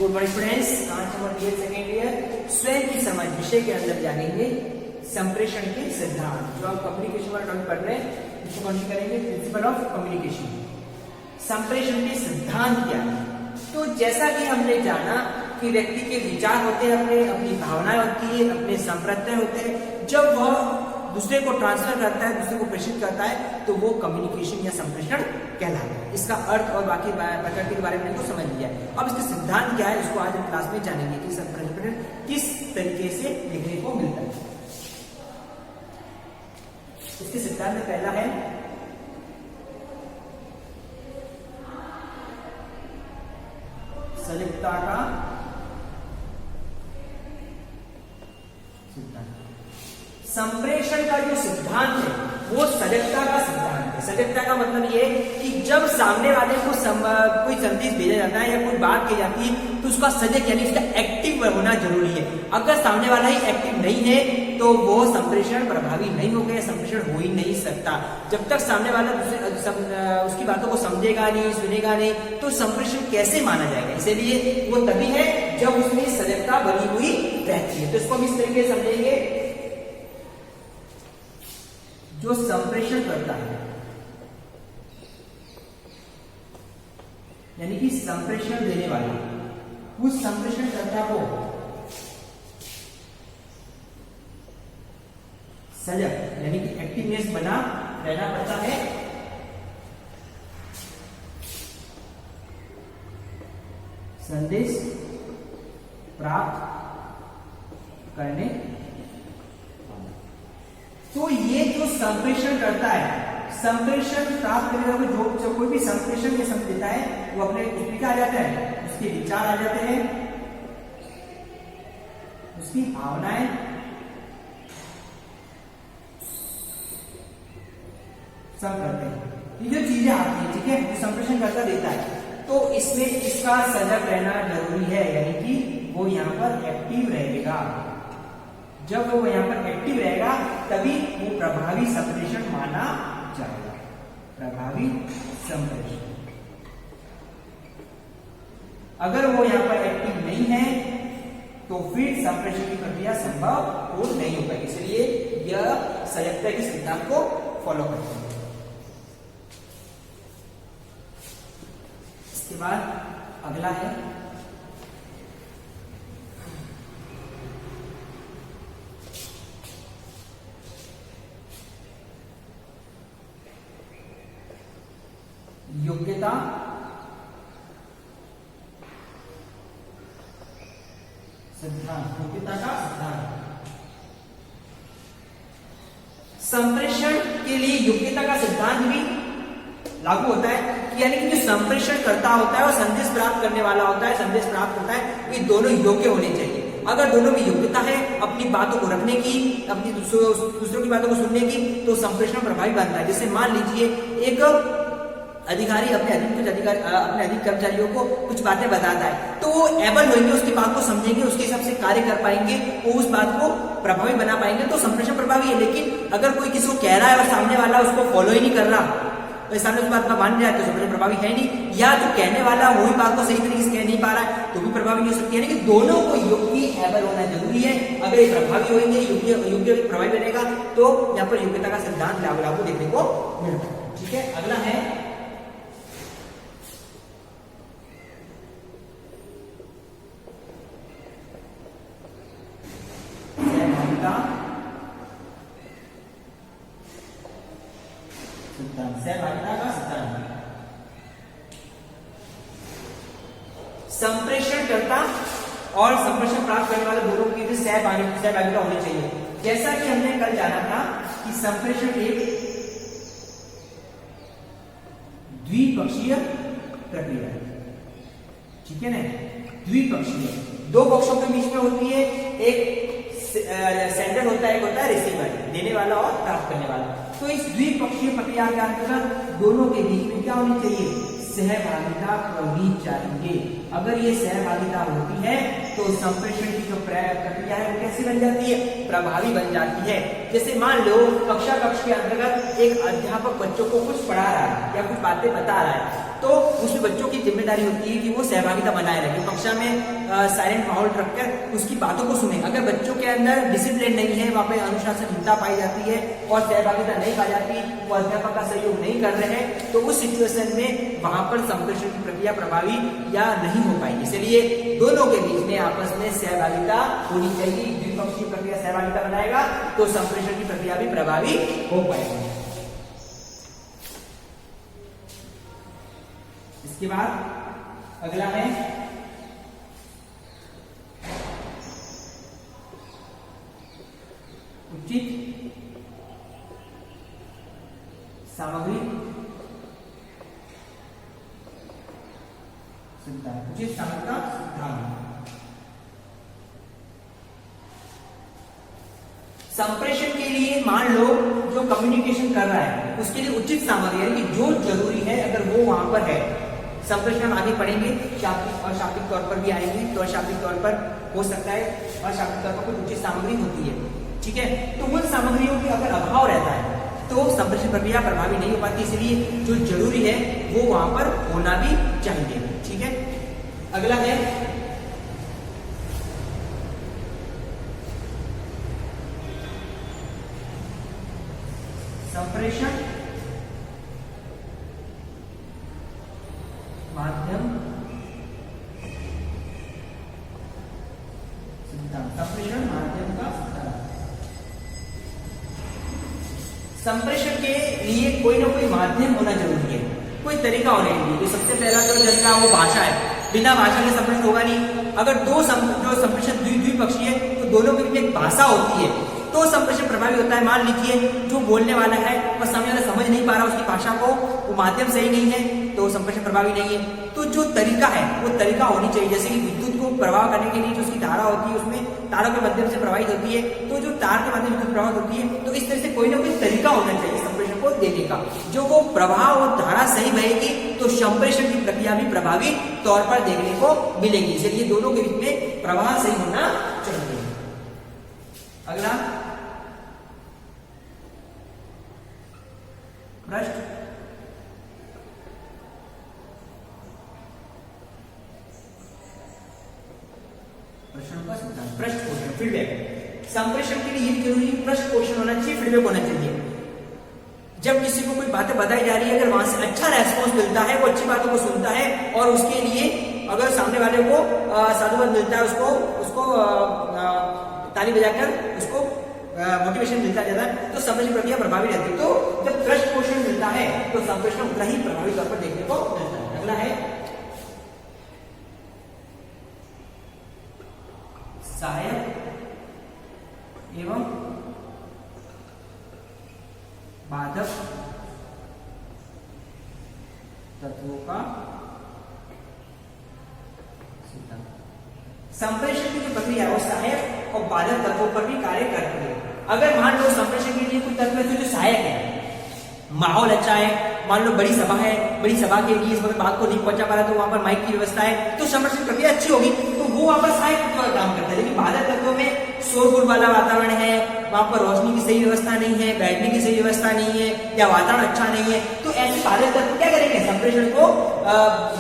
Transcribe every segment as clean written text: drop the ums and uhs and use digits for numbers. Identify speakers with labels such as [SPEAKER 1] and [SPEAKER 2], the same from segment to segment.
[SPEAKER 1] Good morning friends, आज हम second year स्वयं की समझ विषय के अंदर जानेंगे संप्रेषण के सिद्धांत। जो आप कम्युनिकेशन वाला टॉपिक पढ़ रहे हैं इसको कंटिन्यू करेंगे। प्रिंसिपल ऑफ कम्युनिकेशन, संप्रेषण के सिद्धांत क्या है। तो जैसा कि हमने जाना कि व्यक्ति के विचार होते हैं, अपनी भावनाएं होती है, अपने संप्रदाय होते हैं। जब वह दूसरे को ट्रांसफर करता है, दूसरे को प्रेषित करता है, तो वो कम्युनिकेशन या संप्रेषण कहलाता है। इसका अर्थ और बाकी प्रकृति के बारे में तो समझ लिया है। अब इसके सिद्धांत क्या है, इसको आज हम क्लास में जानेंगे कि संप्रेषण किस तरीके से देखने को मिलता है। इसके सिद्धांत में पहला है सजगता का सिद्धांत। संप्रेषण का जो सिद्धांत है वो सजगता का सिद्धांत है। सजगता का मतलब ये कि जब सामने वाले को कोई संदेश भेजा जाता है या कोई बात की जाती है तो उसका सजग यानी उसका एक्टिव होना जरूरी है। अगर सामने वाला ही एक्टिव नहीं है तो वो संप्रेषण प्रभावी नहीं होगा या संप्रेषण हो ही नहीं सकता। जब तक सामने वाला उसकी बातों को समझेगा नहीं, सुनेगा नहीं, तो संप्रेषण कैसे माना जाएगा। इसलिए वो तभी है जब उसमें सजगता बनी हुई रहती है। तो इसको हम इस तरीके से समझेंगे, जो संप्रेषण करता है यानी कि संप्रेषण देने वाला, उस संप्रेषणकर्ता को सजग यानी कि एक्टिवनेस बना रहना पड़ता है। संदेश प्राप्त करने, तो ये जो संप्रेषण करता है, संप्रेषण प्राप्त करने वाला जो कोई भी संप्रेषण ये सब देता है वो अपने उसमें आ जाता है, उसके विचार आ जाते हैं, उसकी भावनाएं, सब करते हैं। ये जो चीजें आती है, ठीक है, जो संप्रेषण करता देता है, तो इसमें इसका सजग रहना जरूरी है, यानी कि वो यहाँ पर एक्टिव रहेगा। जब वो यहाँ पर एक्टिव रहेगा तभी वो प्रभावी संप्रेषण माना जाएगा। प्रभावी संप्रेषण। अगर वो यहाँ पर एक्टिव नहीं है तो फिर संप्रेषण की प्रक्रिया संभव हो नहीं हो पाएगी। इसलिए यह सजगता के सिद्धांत को फॉलो करते हैं। इसके बाद अगला है योग्यता सिद्धांत। योग्यता का सिद्धांत। संप्रेषण के लिए योग्यता का सिद्धांत भी लागू होता है, यानी कि जो संप्रेषण करता होता है और संदेश प्राप्त करने वाला होता है, संदेश प्राप्त होता है, ये दोनों योग्य होने चाहिए। अगर दोनों में योग्यता है अपनी बातों को रखने की, अपनी दूसरों की बातों को सुनने की, तो संप्रेषण प्रभावी बनता है। जैसे मान लीजिए एक अधिकारी अपने अधिक कर्मचारियों को कुछ बातें बताता है, तो वो एबल होंगे, उसकी बात को समझेंगे, उसके हिसाब से कार्य कर पाएंगे, वो उस बात को प्रभावी बना पाएंगे, तो संप्रेषण प्रभावी है। लेकिन अगर कोई किसी को कह रहा है और सामने वाला उसको फॉलो ही नहीं कर रहा, तो सामने उस बात का मान रहा है, तो संप्रेषण प्रभावी है नहीं। या जो कहने वाला वही बात को सही तरीके से कह नहीं पा रहा है तो भी प्रभावी नहीं हो सकती। यानी कि दोनों को योग्य एबल होना जरूरी है। अगर ये प्रभावी होंगे, योग्य प्रभावी बनेगा, तो यहाँ पर योग्यता का सिद्धांत लागू देखने को मिलता है। ठीक है, अगला है सहभागिता का सिद्धांत। संप्रेषण करता और संप्रेषण प्राप्त करने वाले दोनों की सहभागिता होनी चाहिए। जैसा कि हमने कल जाना था कि संप्रेषण एक द्विपक्षीय प्रक्रिया है, ठीक है ना। द्विपक्षीय, दो पक्षों के बीच में होती है, एक सेंडर होता है, एक होता है रिसीवर, देने वाला और प्राप्त करने वाला। तो इस द्विपक्षीय प्रक्रिया के अंतर्गत दोनों के बीच में क्या होनी चाहिए, सहभागिता होनी चाहिए। अगर ये सहभागिता होती है तो संप्रेषण की जो प्रक्रिया है वो कैसी बन जाती है, प्रभावी बन जाती है। जैसे मान लो कक्षा कक्ष के अंतर्गत एक अध्यापक बच्चों को कुछ पढ़ा रहा है या कुछ बातें बता रहा है, तो उसमें बच्चों की जिम्मेदारी होती है कि वो सहभागिता बनाए रखें, कक्षा में साइलेंट माहौल रखकर उसकी बातों को सुने। अगर बच्चों के अंदर डिसिप्लिन नहीं है, वहाँ पे अनुशासनहीनता पाई जाती है और सहभागिता नहीं पाई जाती, वो अध्यापक का सहयोग नहीं कर रहे हैं, तो उस सिचुएशन में वहां पर संप्रेषण की प्रक्रिया प्रभावी या नहीं हो पाएगी। इसलिए दोनों के बीच में आपस में सहभागिता होनी चाहिए। द्विपक्षीय प्रक्रिया सहभागिता बनाएगा तो संप्रेषण की प्रक्रिया भी प्रभावी हो पाएगी। इसके बाद अगला है उचित सामग्री सिद्धांत। उचित सामग्री का सिद्धांत। संप्रेषण के लिए मान लो जो कम्युनिकेशन कर रहा है उसके लिए उचित सामग्री यानी कि जो जरूरी है अगर वो वहां पर है, संप्रेषण हम आगे पढ़ेंगे, शाब्दिक और शाब्दिक तौर पर भी आएंगे, तो अशाब्दिक तौर पर हो सकता है और शाब्दिक तौर पर कुछ उचित सामग्री होती है, ठीक है। तो उन सामग्रियों की अगर अभाव रहता है तो संप्रेषण प्रक्रिया प्रभावी नहीं हो पाती, इसलिए जो जरूरी है वो वहां पर होना भी चाहिए, ठीक है। अगला है संप्रेषण माध्यम सिद्धांत। संप्रेषण माध्यम का सिद्धांत। संप्रेषण के लिए कोई ना कोई माध्यम होना जरूरी है, कोई तरीका होना चाहिए। तो सबसे पहला जो तरीका वो भाषा है, बिना भाषा के संप्रेषण होगा नहीं। अगर जो संप्रेषण द्विपक्षीय है तो दोनों के बीच एक भाषा होती है तो संप्रेषण प्रभावी होता है। मान लीजिए जो बोलने वाला है वह सामने वाला समझ नहीं पा रहा उसकी भाषा को, वो माध्यम सही नहीं है तो संप्रेषण प्रभावी नहीं है। तो जो तरीका है वो तरीका होनी चाहिए, जैसे कि विद्युत को प्रवाह करने के लिए जो उसकी धारा होती है उसमें तारों के माध्यम से प्रवाहित होती है, तो जो तार के माध्यम से प्रवाहित होती है, तो इस तरह से कोई ना कोई तरीका होना चाहिए संप्रेषण को देने का। जो वो प्रवाह और धारा सही बहेगी तो संप्रेषण की प्रक्रिया भी प्रभावी तौर पर देखने को मिलेगी। इसलिए दोनों के बीच में प्रवाह सही होना चाहिए। अगला पृष्ठ प्रश्न का सिद्धांत। पृष्ठ पोषण, फीडबैक। संप्रेषण के लिए ये जरूरी पृष्ठ पोषण होना चाहिए, फीडबैक होना चाहिए। जब किसी को कोई बातें बताई जा रही है, अगर वहां से अच्छा रेस्पॉन्स मिलता है, वो अच्छी बातों को सुनता है और उसके लिए अगर सामने वाले को साधुवाद मिलता है, उसको ताली बजाकर उसको मोटिवेशन मिलता जाता है, तो संप्रेषण प्रक्रिया प्रभावी रहती है। तो जब पृष्ठ पोषण मिलता है तो संप्रेषण उतना ही प्रभावी तौर पर देखने को मिलता है। अगला है सहायक एवं बाधक तत्वों का सिद्धांत। संप्रेषण की जो प्रक्रिया है वो सहायक और बाधक तत्वों पर भी कार्य करती है। अगर मान लो संप्रेषण के लिए कोई तत्व है जो सहायक है, माहौल अच्छा है, मान लो बड़ी सभा है, बड़ी सभा के लिए इस वक्त बात को नहीं पहुंचा पा रहा तो वहां पर माइक की व्यवस्था है, तो संप्रेषण प्रक्रिया अच्छी होगी, तो वो वहां पर सहायक तत्व का काम करता है। लेकिन बाधक तत्वों में शोरगुल वाला वातावरण है, वहां पर रोशनी की सही व्यवस्था नहीं है, बैठने की सही व्यवस्था नहीं है या वातावरण अच्छा नहीं है, तो ऐसे बाधक तत्व क्या करेंगे, संप्रेषण को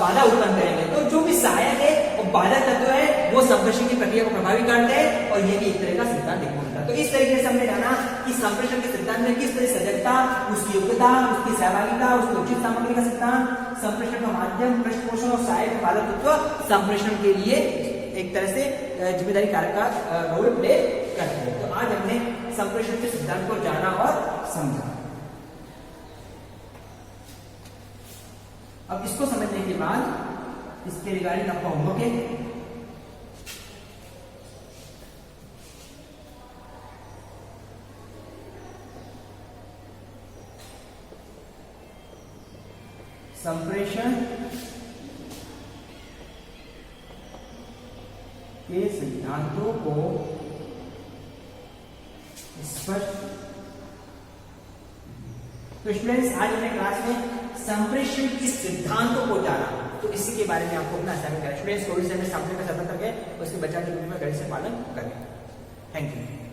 [SPEAKER 1] बाधा उत्पन्न करेंगे। तो जो भी सहायक है और बाधक तत्व है वो संप्रेषण की प्रक्रिया को प्रभावित करते हैं और ये भी एक तरह का सिद्धांत देखने को मिलता है। तो इस तरीके से हमने जाना कि संप्रेषण के सिद्धांत में किस तरह सजगता, उसकी योग्यता, उसकी सहभागिता, उसकी उचित सामग्री का सिद्धांत, संप्रेषण का माध्यम, पृष्ठ पोषण और सहायक बाधक तत्व संप्रेषण के लिए एक तरह से जिम्मेदारी कारक का रोल प्ले करते हैं। तो आज हमने संप्रेषण के सिद्धांत को जाना और समझा। अब इसको समझने के बाद इसके रिगार्डिंग आपका होमवर्क है। संप्रेषण के सिद्धांतों को स्पष्ट। तो स्टूडेंट्स आज हमने क्लास में संप्रेषण के सिद्धांतों को जाना, तो इसी के बारे में आपको अपना असाइनमेंट करना। स्टूडेंट्स थोड़ी सी सामने का सतर्क करके उसके बच्चा के रूप में घर से पालन करें। Thank you.